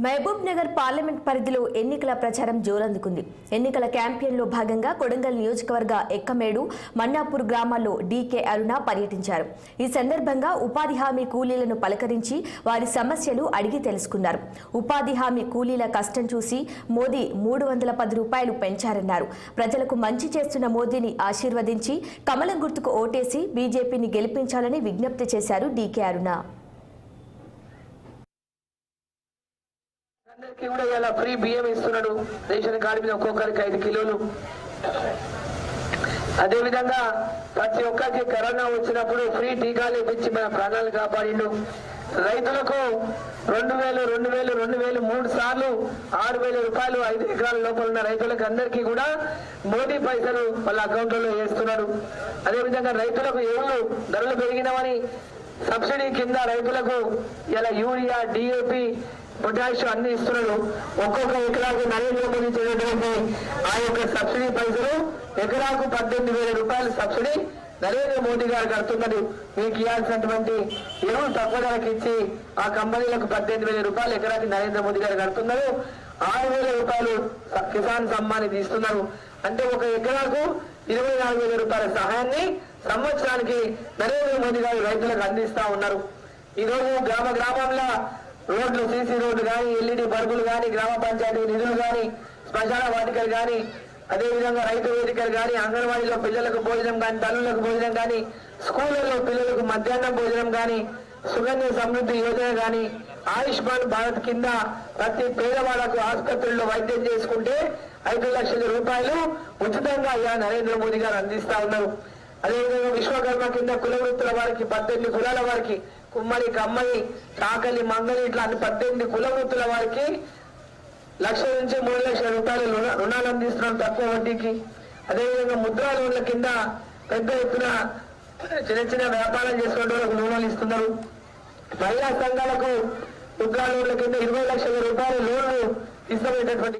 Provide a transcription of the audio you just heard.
Mahabub Nagar parliament పరిధిలో ఎన్నికల ప్రచారం జోరందుకుంది. ఎన్నికల క్యాంపెయిన్లో భాగంగా కొడంగల్ నియోజకవర్గ ఎక్కమేడు, మన్నాపూర్ గ్రామాల్లో డీకే అరుణ పర్యటించారు. ఈ సందర్భంగా ఉపాధి హామీ కూలీలను పలకరించి వారి సమస్యలు అడిగి తెలుసుకున్నారు. ఉపాధి హామీ కూలీల కష్టం చూసి మోదీ 310 రూపాయలు పెంచారన్నారు. ప్రజలకు మంచి చేస్తున్న మోదీని ఆశీర్వదించి కమలం గుర్తుకు ఓటేసి బీజేపీని గెలిపించాలని విజ్ఞప్తి చేశారు డీకే అరుణ. అందరికీ కూడా ఇలా ఫ్రీ బియ్యం ఇస్తున్నాడు. రేషన్ కార్డు మీద ఒక్కొక్కరికి 5 కిలోలు. అదేవిధంగా ప్రతి ఒక్కరికి కరోనా వచ్చినప్పుడు ఫ్రీ టీకాలు ఇప్పించి మన ప్రాణాలు కాపాడిండు. రైతులకు 2000 3 సార్లు 6,000 రూపాయలు 5 ఎకరాల లోపల ఉన్న రైతులకు అందరికీ కూడా మోదీ పైసలు వాళ్ళ అకౌంట్లలో వేస్తున్నాడు. అదేవిధంగా రైతులకు ఎవరు ధరలు పెరిగినవని సబ్సిడీ కింద రైతులకు ఇలా యూరియా, DAP, పొటాష్ అన్ని ఇస్తున్నాడు. ఒక్కొక్క ఎకరాకు నరేంద్ర మోదీ చేసినటువంటి ఆ యొక్క సబ్సిడీ పైసలు ఎకరాకు 18,000 రూపాయలు సబ్సిడీ నరేంద్ర మోదీ గారు కడుతున్నారు. మీకు ఇవ్వాల్సినటువంటి ఎరువులు తక్కువ ధరకు ఇచ్చి ఆ కంపెనీలకు 18,000 రూపాయలు ఎకరాకి నరేంద్ర మోదీ గారు కడుతున్నారు. 6,000 రూపాయలు కిసాన్ సమ్మాన్ ఇస్తున్నారు. అంటే ఒక ఎకరాకు 24,000 రూపాయల సహాయాన్ని సంవత్సరానికి నరేంద్ర మోదీ గారు రైతులకు అందిస్తా ఉన్నారు. ఈరోజు గ్రామంలో రోడ్లు, CC రోడ్లు కానీ, LED బల్బులు కానీ, గ్రామ పంచాయతీ నిధులు కానీ, శ్మశాన వాటికలు కానీ, అదేవిధంగా రైతు వేదికలు కానీ, అంగన్వాడీలో పిల్లలకు భోజనం కానీ, తల్లులకు భోజనం కానీ, స్కూళ్లలో పిల్లలకు మధ్యాహ్నం భోజనం కానీ, సుగంధ సమృద్ధి యోజన కానీ, ఆయుష్మాన్ భారత్ కింద ప్రతి పేదవాళ్లకు ఆసుపత్రుల్లో వైద్యం చేసుకుంటే 5 లక్షల రూపాయలు ఉచితంగా నరేంద్ర మోదీ గారు అందిస్తా ఉన్నారు. అదేవిధంగా విశ్వకర్మ కింద కుల వృత్తుల వారికి 18 కులాల వారికి, కుమ్మరి, కమ్మరి, చాకలి, మంగలి ఇట్లా 18 కుల వృత్తుల వారికి 1 లక్ష నుంచి 3 లక్షల రూపాయలు రుణాలు అందిస్తున్నాం తక్కువ వడ్డీకి. అదేవిధంగా ముద్రా లోన్ల కింద పెద్ద ఎత్తున చిన్న వ్యాపారం చేసుకునే వాళ్ళకు లోన్లు ఇస్తున్నారు. మహిళా సంఘాలకు ముద్రా లోన్ల కింద 20 లక్షల రూపాయల లోన్లు ఇస్తామనేటటువంటి